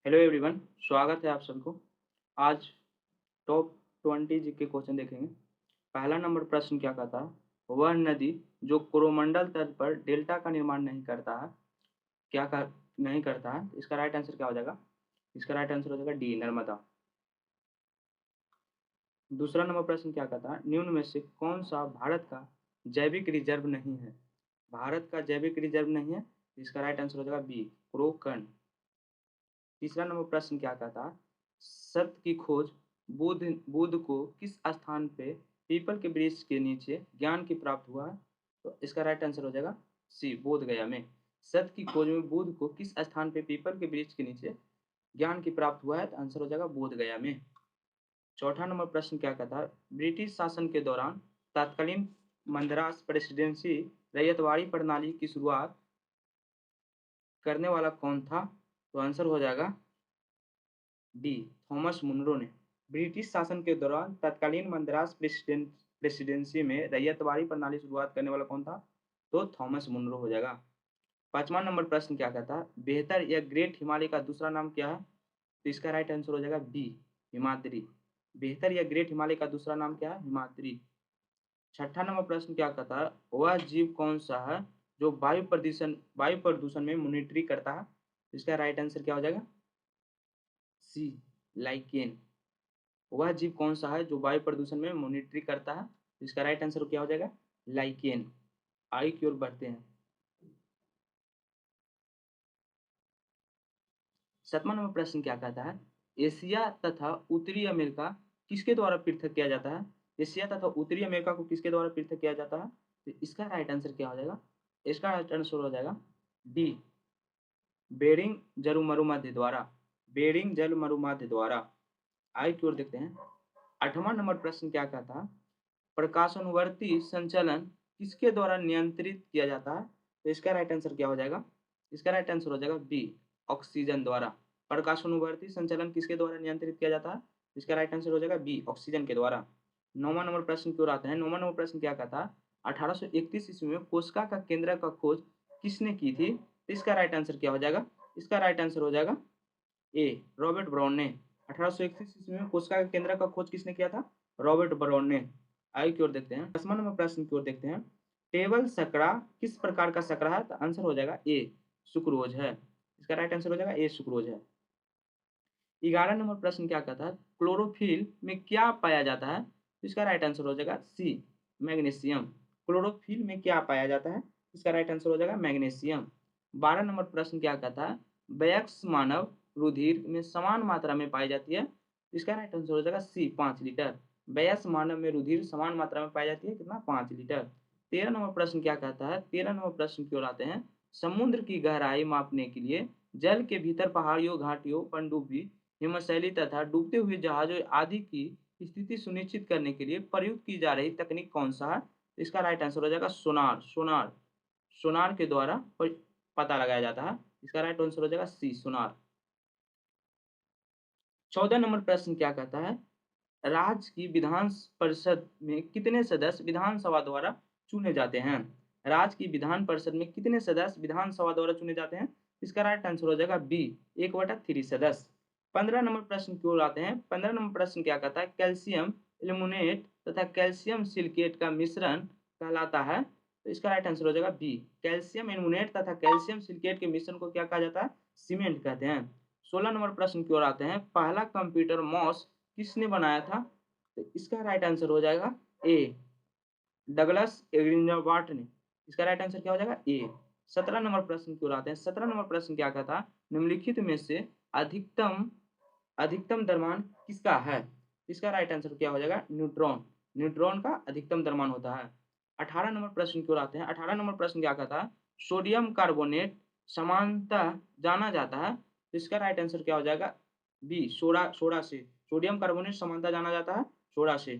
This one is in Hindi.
हेलो एवरीवन, स्वागत है आप सबको। आज टॉप 20 जीके क्वेश्चन देखेंगे। पहला नंबर प्रश्न क्या कहता है? वह नदी जो कोरोमंडल तट पर डेल्टा का निर्माण नहीं करता है, क्या कर नहीं करता है? इसका राइट आंसर क्या हो जाएगा? इसका राइट आंसर हो जाएगा डी, नर्मदा। दूसरा नंबर प्रश्न क्या कहता है? निम्न में से कौन सा भारत का जैविक रिजर्व नहीं है? भारत का जैविक रिजर्व नहीं है, इसका राइट आंसर हो जाएगा बी, क्रोकन। तीसरा नंबर प्रश्न क्या कहता है? सत्य की खोज बुद्ध बुद्ध को किस स्थान पे पीपल के वृक्ष के नीचे ज्ञान की प्राप्त हुआ है? तो इसका राइट आंसर हो जाएगा सी, बोध गया में। सत्य की खोज में बुद्ध को किस स्थान पे पीपल के वृक्ष के नीचे ज्ञान की प्राप्त हुआ है? तो आंसर हो जाएगा बोध गया में। चौथा नंबर प्रश्न क्या कहता है? ब्रिटिश शासन के दौरान तत्कालीन मद्रास प्रेसिडेंसी रैयतवाड़ी प्रणाली की शुरुआत करने वाला कौन था? तो आंसर हो जाएगा डी, थॉमस मुनरो ने। ब्रिटिश शासन के दौरान तत्कालीन मद्रास प्रेसिडेंसी में रैयतवाड़ी प्रणाली शुरुआत करने वाला कौन था? तो थॉमस मुनरो हो जाएगा। पांचवा नंबर प्रश्न क्या कहता है? बेहतर या ग्रेट हिमालय का दूसरा नाम क्या है? तो इसका राइट आंसर हो जाएगा बी, हिमाद्री। बेहतर या ग्रेट हिमालय का दूसरा नाम क्या है? हिमाद्री। छठा नंबर प्रश्न क्या कहता है? वह जीव कौन सा है जो वायु प्रदूषण में मॉनिटरिंग करता है? इसका राइट आंसर क्या हो जाएगा? सी, लाइकेन। वह जीव कौन सा है जो वायु प्रदूषण में मॉनिटरिंग करता है? इसका राइट आंसर क्या हो जाएगा? लाइकेन। आयु की ओर बढ़ते हैं। सातवां नंबर प्रश्न क्या कहता है? एशिया तथा उत्तरी अमेरिका किसके द्वारा पृथक किया जाता है? एशिया तथा उत्तरी अमेरिका को किसके द्वारा पृथक किया जाता है? तो इसका राइट आंसर क्या हो जाएगा? इसका राइट आंसर हो जाएगा डी, बेरिंग जलमरुमध्य द्वारा। बेरिंग जलमरुमध्य द्वारा। आयु की ओर देखते हैं। आठवां नंबर प्रश्न क्या कहता है? प्रकाशानुवर्ती संचलन किसके द्वारा नियंत्रित किया जाता है? तो इसका राइट आंसर क्या हो जाएगा? इसका राइट आंसर हो जाएगा बी, ऑक्सीजन द्वारा। प्रकाशानुवर्ती संचलन किसके द्वारा नियंत्रित किया जाता है? इसका राइट आंसर हो जाएगा बी, ऑक्सीजन के द्वारा। नौवां नंबर प्रश्न की ओर आते हैं। नौवां नंबर प्रश्न क्या कहता है? 1831 ईस्वी में कोशिका का केंद्र का खोज किसने की थी? इसका राइट आंसर क्या हो जाएगा? इसका राइट आंसर हो जाएगा ए, रॉबर्ट ब्राउन ने। 1831 ईस्वी में कोशिका के केंद्र का खोज किसने किया था? रॉबर्ट ब्राउन ने। आयु की ओर देखते हैं। 10वां नंबर प्रश्न की ओर देखते हैं। टेबल सकरा किस प्रकार का सकरा है? तो आंसर हो जाएगा ए, सुक्रोज है। इसका राइट आंसर हो जाएगा ए, सुक्रोज है। 11 नंबर प्रश्न क्या कहता है? क्लोरोफिल में क्या पाया जाता है? तो इसका राइट आंसर हो जाएगा सी, मैग्नीशियम। क्लोरोफिल में क्या पाया जाता है? इसका राइट आंसर हो जाएगा मैग्नीशियम। 12 नंबर प्रश्न क्या कहता है? वयस्क मानव रुधिर में समान मात्रा में पाई जाती है। इसका राइट आंसर हो जाएगा सी, 5 लीटर। वयस्क मानव में रुधिर समान मात्रा में पाई जाती है, कितना? 5 लीटर। 13 नंबर प्रश्न क्या कहता है? 13 नंबर प्रश्न की ओर आते हैं। समुद्र की गहराई मापने के लिए जल के भीतर पहाड़ियों, घाटियों, पनडुब्बी, हिमशैली तथा डूबते हुए जहाजों आदि की स्थिति सुनिश्चित करने के लिए प्रयुक्त की जा रही तकनीक कौन सा है? इसका राइट आंसर हो जाएगा सोनार। सोनार सोनार के द्वारा पता लगाया जाता है। इसका राइट आंसर हो जाएगा सी, सोनार। 14 नंबर प्रश्न क्या कहता है? राज्य की विधान परिषद में कितने सदस्य विधानसभा द्वारा चुने जाते हैं? राज्य की विधान परिषद में कितने सदस्य विधानसभा द्वारा चुने जाते हैं? इसका राइट आंसर हो जाएगा बी, 1/3 सदस्य। 15 नंबर प्रश्न की ओर आते हैं। 15 नंबर प्रश्न क्या कहता है? कैल्शियम एल्यूमिनेट तथा कैल्शियम सिलिकेट का मिश्रण कहलाता है। तो इसका राइट आंसर हो जाएगा बी, कैल्शियम एल्यूमिनेट तथा कैल्शियम सिलिकेट के मिश्रण को क्या कहा जाता है? सीमेंट कहते हैं। 16 नंबर प्रश्न की ओर आते हैं। पहला कंप्यूटर माउस किसने बनाया था? तो इसका राइट आंसर हो जाएगा ए, डगलस एग्रिंजबार्ट ने। इसका राइट आंसर क्या हो जाएगा? ए। 17 नंबर प्रश्न की ओर आते हैं। 17 नंबर प्रश्न क्या कहता है? निम्नलिखित में से अधिकतम अधिकतम द्रव्यमान किसका है? इसका राइट आंसर क्या हो जाएगा? न्यूट्रॉन। न्यूट्रॉन का अधिकतम द्रव्यमान होता है। 18 नंबर प्रश्न की ओर आते हैं। 18 नंबर प्रश्न क्या कहता है? सोडियम कार्बोनेट समानतः जाना जाता है। तो इसका राइट आंसर क्या हो जाएगा? B, soda. सोडा से सोडियम कार्बोनेट समानतः जाना जाता है सोडा से।